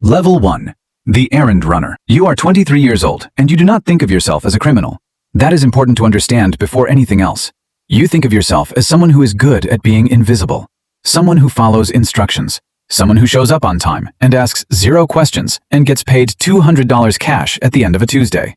Level 1. The Errand Runner. You are 23 years old, and you do not think of yourself as a criminal. That is important to understand before anything else. You think of yourself as someone who is good at being invisible. Someone who follows instructions. Someone who shows up on time and asks 0 questions and gets paid $200 cash at the end of a Tuesday.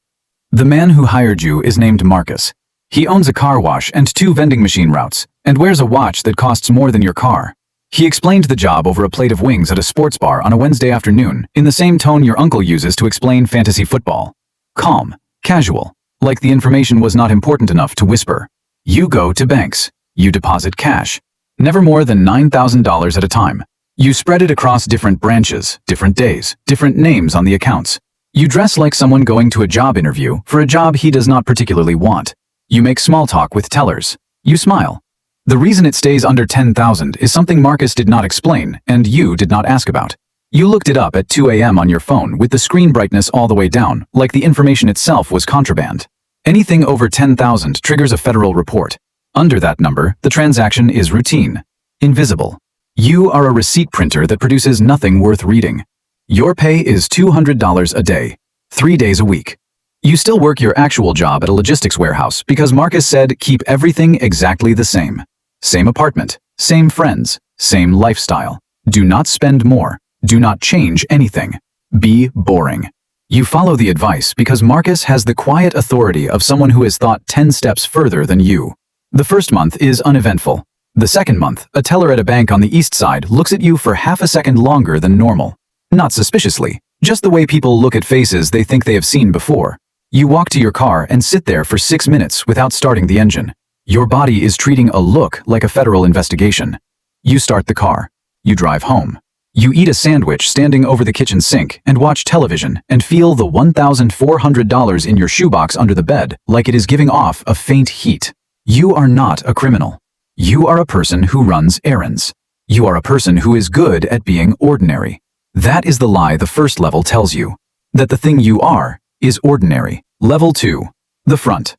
The man who hired you is named Marcus. He owns a car wash and 2 vending machine routes, and wears a watch that costs more than your car. He explained the job over a plate of wings at a sports bar on a Wednesday afternoon, in the same tone your uncle uses to explain fantasy football. Calm, casual, like the information was not important enough to whisper. You go to banks. You deposit cash. Never more than $9,000 at a time. You spread it across different branches, different days, different names on the accounts. You dress like someone going to a job interview for a job he does not particularly want. You make small talk with tellers. You smile. The reason it stays under 10,000 is something Marcus did not explain and you did not ask about. You looked it up at 2 a.m. on your phone with the screen brightness all the way down, like the information itself was contraband. Anything over 10,000 triggers a federal report. Under that number, the transaction is routine. Invisible. You are a receipt printer that produces nothing worth reading. Your pay is $200 a day, 3 days a week. You still work your actual job at a logistics warehouse because Marcus said keep everything exactly the same. Same apartment, same friends, same lifestyle. Do not spend more. Do not change anything. Be boring. You follow the advice because Marcus has the quiet authority of someone who has thought 10 steps further than you. The first month is uneventful. The second month, a teller at a bank on the east side looks at you for half a second longer than normal. Not suspiciously, just the way people look at faces they think they have seen before. You walk to your car and sit there for 6 minutes without starting the engine. Your body is treating a look like a federal investigation. You start the car. You drive home. You eat a sandwich standing over the kitchen sink and watch television and feel the $1,400 in your shoebox under the bed like it is giving off a faint heat. You are not a criminal. You are a person who runs errands. You are a person who is good at being ordinary. That is the lie the first level tells you. That the thing you are is ordinary. Level 2. The front.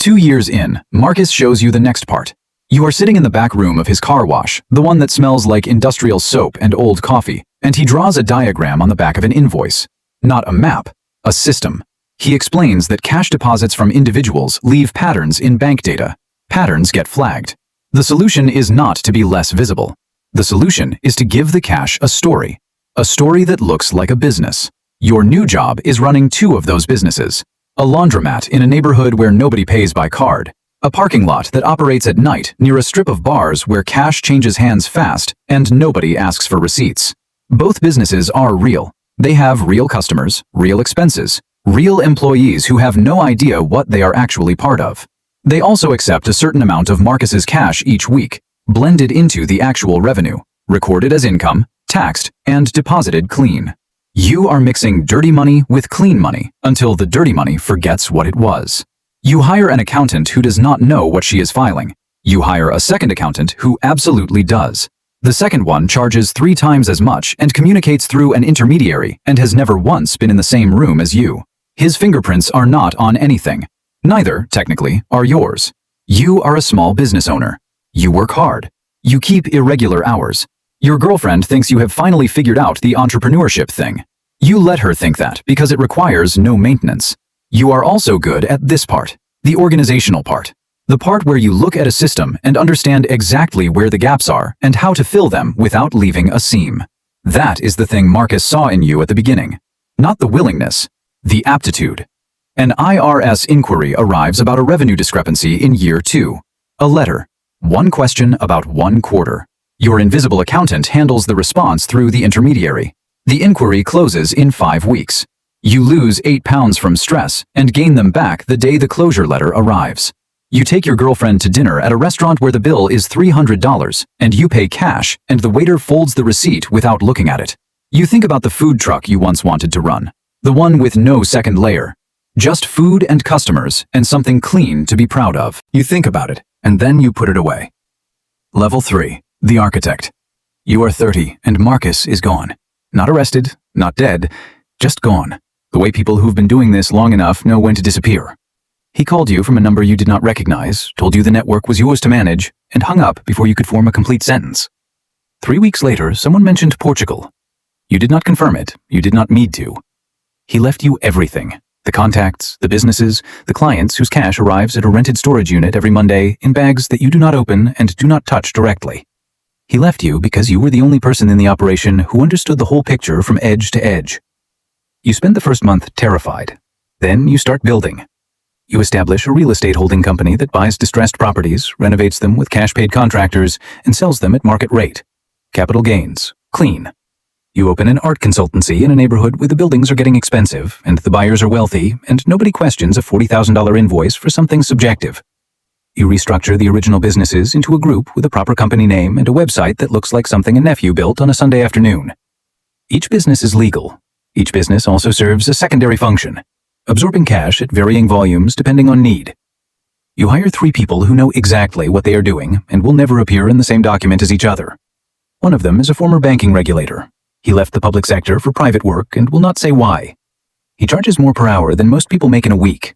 2 years in, Marcus shows you the next part. You are sitting in the back room of his car wash, the one that smells like industrial soap and old coffee, and he draws a diagram on the back of an invoice. Not a map, a system. He explains that cash deposits from individuals leave patterns in bank data. Patterns get flagged. The solution is not to be less visible. The solution is to give the cash a story that looks like a business. Your new job is running 2 of those businesses. A laundromat in a neighborhood where nobody pays by card. A parking lot that operates at night near a strip of bars where cash changes hands fast and nobody asks for receipts. Both businesses are real. They have real customers, real expenses, real employees who have no idea what they are actually part of. They also accept a certain amount of Marcus's cash each week, blended into the actual revenue, recorded as income, taxed, and deposited clean. You are mixing dirty money with clean money until the dirty money forgets what it was. You hire an accountant who does not know what she is filing. You hire a second accountant who absolutely does. The second one charges 3 times as much and communicates through an intermediary and has never once been in the same room as you. His fingerprints are not on anything. Neither, technically, are yours. You are a small business owner. You work hard. You keep irregular hours. Your girlfriend thinks you have finally figured out the entrepreneurship thing. You let her think that because it requires no maintenance. You are also good at this part, the organizational part. The part where you look at a system and understand exactly where the gaps are and how to fill them without leaving a seam. That is the thing Marcus saw in you at the beginning. Not the willingness, the aptitude. An IRS inquiry arrives about a revenue discrepancy in year 2. A letter. 1 question about 1 quarter. Your invisible accountant handles the response through the intermediary. The inquiry closes in 5 weeks. You lose 8 pounds from stress and gain them back the day the closure letter arrives. You take your girlfriend to dinner at a restaurant where the bill is $300 and you pay cash and the waiter folds the receipt without looking at it. You think about the food truck you once wanted to run. The one with no second layer. Just food and customers and something clean to be proud of. You think about it and then you put it away. Level 3. The architect. You are 30 and Marcus is gone. Not arrested, not dead, just gone. The way people who've been doing this long enough know when to disappear. He called you from a number you did not recognize, told you the network was yours to manage, and hung up before you could form a complete sentence. 3 weeks later, someone mentioned Portugal. You did not confirm it. You did not need to. He left you everything. The contacts, the businesses, the clients whose cash arrives at a rented storage unit every Monday in bags that you do not open and do not touch directly. He left you because you were the only person in the operation who understood the whole picture from edge to edge. You spend the first month terrified. Then you start building. You establish a real estate holding company that buys distressed properties, renovates them with cash-paid contractors, and sells them at market rate. Capital gains. Clean. You open an art consultancy in a neighborhood where the buildings are getting expensive, and the buyers are wealthy, and nobody questions a $40,000 invoice for something subjective. You restructure the original businesses into a group with a proper company name and a website that looks like something a nephew built on a Sunday afternoon. Each business is legal. Each business also serves a secondary function, absorbing cash at varying volumes depending on need. You hire 3 people who know exactly what they are doing and will never appear in the same document as each other. One of them is a former banking regulator. He left the public sector for private work and will not say why. He charges more per hour than most people make in a week.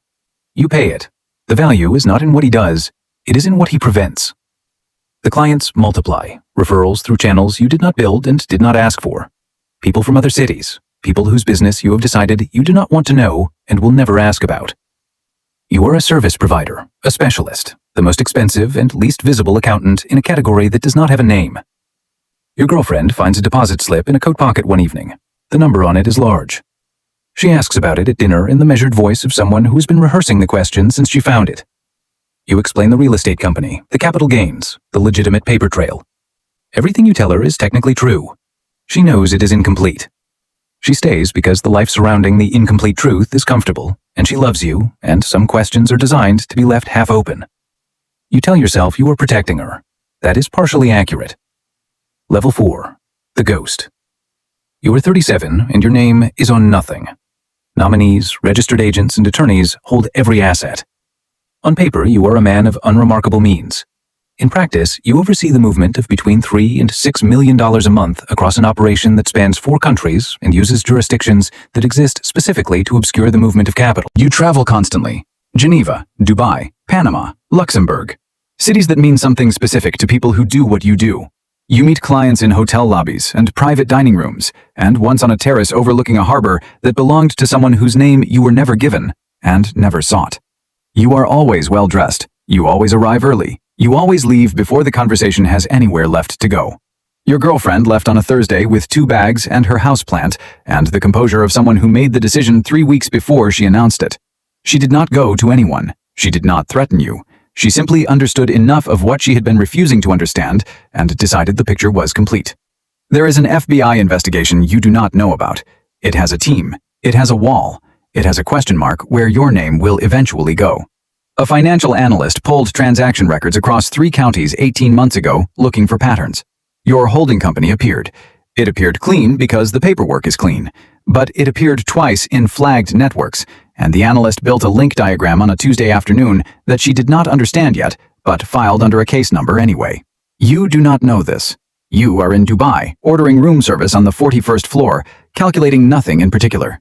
You pay it. The value is not in what he does, it is in what he prevents. The clients multiply, referrals through channels you did not build and did not ask for. People from other cities, people whose business you have decided you do not want to know and will never ask about. You are a service provider, a specialist, the most expensive and least visible accountant in a category that does not have a name. Your girlfriend finds a deposit slip in a coat pocket one evening. The number on it is large. She asks about it at dinner in the measured voice of someone who has been rehearsing the question since she found it. You explain the real estate company, the capital gains, the legitimate paper trail. Everything you tell her is technically true. She knows it is incomplete. She stays because the life surrounding the incomplete truth is comfortable, and she loves you, and some questions are designed to be left half open. You tell yourself you are protecting her. That is partially accurate. Level 4. The Ghost. You are 37 and your name is on nothing. Nominees, registered agents, and attorneys hold every asset. On paper, you are a man of unremarkable means. In practice, you oversee the movement of between $3 and $6 million a month across an operation that spans 4 countries and uses jurisdictions that exist specifically to obscure the movement of capital. You travel constantly. Geneva, Dubai, Panama, Luxembourg. Cities that mean something specific to people who do what you do. You meet clients in hotel lobbies and private dining rooms, and once on a terrace overlooking a harbor that belonged to someone whose name you were never given and never sought. You are always well-dressed. You always arrive early. You always leave before the conversation has anywhere left to go. Your girlfriend left on a Thursday with 2 bags and her houseplant, and the composure of someone who made the decision 3 weeks before she announced it. She did not go to anyone. She did not threaten you. She simply understood enough of what she had been refusing to understand and decided the picture was complete. There is an FBI investigation you do not know about. It has a team. It has a wall. It has a question mark where your name will eventually go. A financial analyst pulled transaction records across 3 counties 18 months ago looking for patterns. Your holding company appeared. It appeared clean because the paperwork is clean, but it appeared twice in flagged networks, and the analyst built a link diagram on a Tuesday afternoon that she did not understand yet, but filed under a case number anyway. You do not know this. You are in Dubai, ordering room service on the 41st floor, calculating nothing in particular.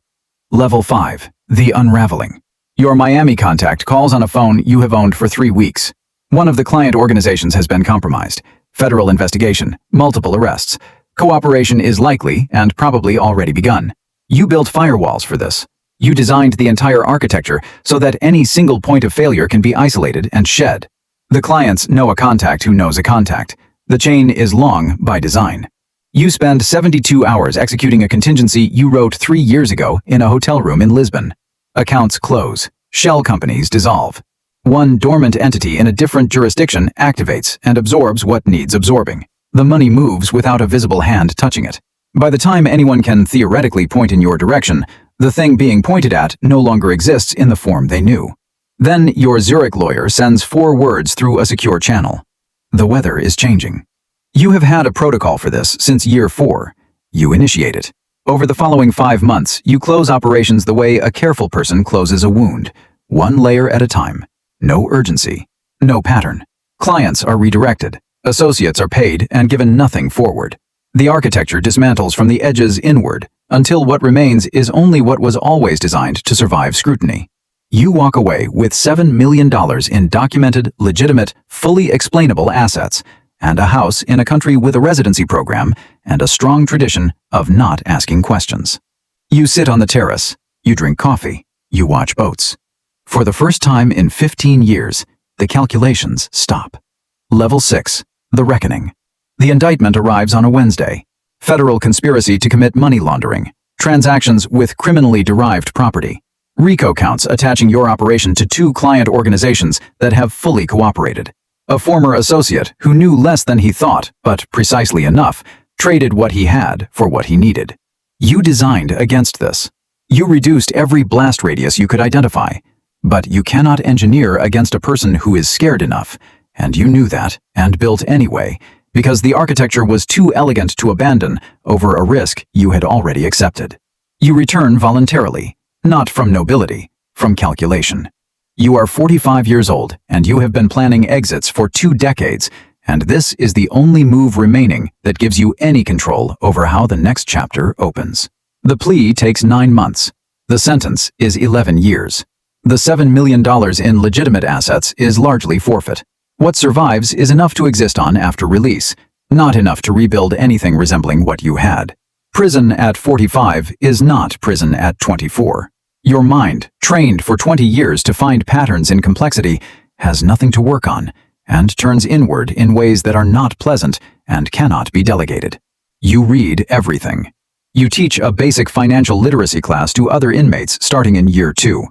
Level 5. The Unraveling. Your Miami contact calls on a phone you have owned for 3 weeks. One of the client organizations has been compromised. Federal investigation, multiple arrests. Cooperation is likely and probably already begun. You built firewalls for this. You designed the entire architecture so that any single point of failure can be isolated and shed. The clients know a contact who knows a contact. The chain is long by design. You spend 72 hours executing a contingency you wrote 3 years ago in a hotel room in Lisbon. Accounts close. Shell companies dissolve. One dormant entity in a different jurisdiction activates and absorbs what needs absorbing. The money moves without a visible hand touching it. By the time anyone can theoretically point in your direction, the thing being pointed at no longer exists in the form they knew. Then your Zurich lawyer sends 4 words through a secure channel. The weather is changing. You have had a protocol for this since year 4. You initiate it. Over the following 5 months, you close operations the way a careful person closes a wound, 1 layer at a time. No urgency. No pattern. Clients are redirected. Associates are paid and given nothing forward. The architecture dismantles from the edges inward, until what remains is only what was always designed to survive scrutiny. You walk away with $7 million in documented, legitimate, fully explainable assets, and a house in a country with a residency program, and a strong tradition of not asking questions. You sit on the terrace, you drink coffee, you watch boats. For the first time in 15 years, the calculations stop. Level 6. The Reckoning. The indictment arrives on a Wednesday. Federal conspiracy to commit money laundering. Transactions with criminally derived property. RICO counts attaching your operation to 2 client organizations that have fully cooperated. A former associate who knew less than he thought, but precisely enough, traded what he had for what he needed. You designed against this. You reduced every blast radius you could identify. But you cannot engineer against a person who is scared enough, and you knew that, and built anyway, because the architecture was too elegant to abandon over a risk you had already accepted. You return voluntarily, not from nobility, from calculation. You are 45 years old, and you have been planning exits for 2 decades, and this is the only move remaining that gives you any control over how the next chapter opens. The plea takes 9 months. The sentence is 11 years. The $7 million in legitimate assets is largely forfeit. What survives is enough to exist on after release, not enough to rebuild anything resembling what you had. Prison at 45 is not prison at 24. Your mind, trained for 20 years to find patterns in complexity, has nothing to work on, and turns inward in ways that are not pleasant and cannot be delegated. You read everything. You teach a basic financial literacy class to other inmates starting in year 2.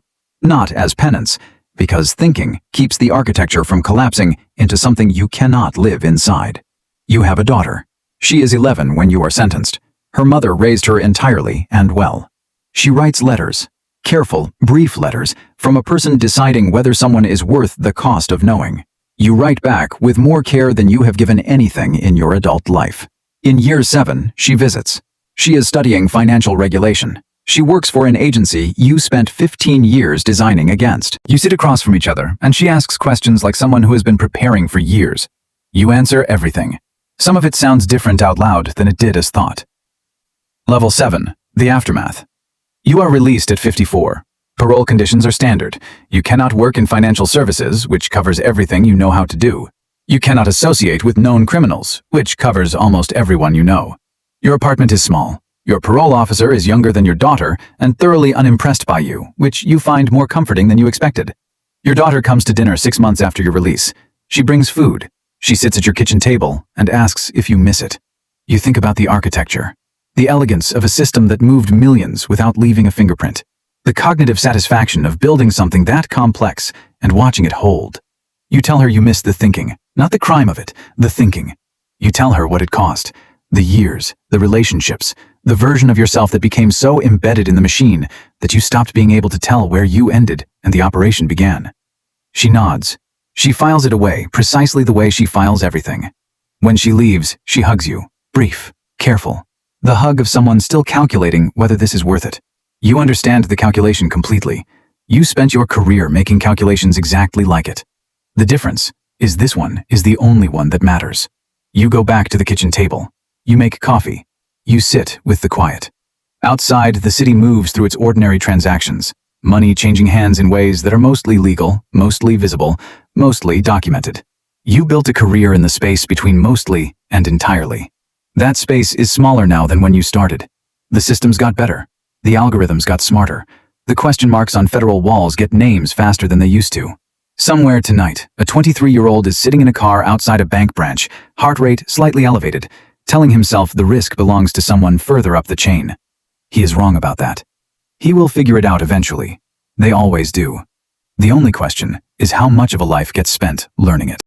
Not as penance, because thinking keeps the architecture from collapsing into something you cannot live inside. You have a daughter. She is 11 when you are sentenced. Her mother raised her entirely and well. She writes letters, careful, brief letters, from a person deciding whether someone is worth the cost of knowing. You write back with more care than you have given anything in your adult life. In year 7, she visits. She is studying financial regulation. She works for an agency you spent 15 years designing against. You sit across from each other, and she asks questions like someone who has been preparing for years. You answer everything. Some of it sounds different out loud than it did as thought. Level 7. The Aftermath. You are released at 54. Parole conditions are standard. You cannot work in financial services, which covers everything you know how to do. You cannot associate with known criminals, which covers almost everyone you know. Your apartment is small. Your parole officer is younger than your daughter and thoroughly unimpressed by you, which you find more comforting than you expected. Your daughter comes to dinner 6 months after your release. She brings food. She sits at your kitchen table and asks if you miss it. You think about the architecture, the elegance of a system that moved millions without leaving a fingerprint, the cognitive satisfaction of building something that complex and watching it hold. You tell her you miss the thinking, not the crime of it, the thinking. You tell her what it cost, the years, the relationships, the version of yourself that became so embedded in the machine that you stopped being able to tell where you ended and the operation began. She nods. She files it away precisely the way she files everything. When she leaves, she hugs you, brief, careful, the hug of someone still calculating whether this is worth it. You understand the calculation completely. You spent your career making calculations exactly like it. The difference is this one is the only one that matters. You go back to the kitchen table. You make coffee. You sit with the quiet. Outside, the city moves through its ordinary transactions, money changing hands in ways that are mostly legal, mostly visible, mostly documented. You built a career in the space between mostly and entirely. That space is smaller now than when you started. The systems got better. The algorithms got smarter. The question marks on federal walls get names faster than they used to. Somewhere tonight, a 23-year-old is sitting in a car outside a bank branch, heart rate slightly elevated, telling himself the risk belongs to someone further up the chain. He is wrong about that. He will figure it out eventually. They always do. The only question is how much of a life gets spent learning it.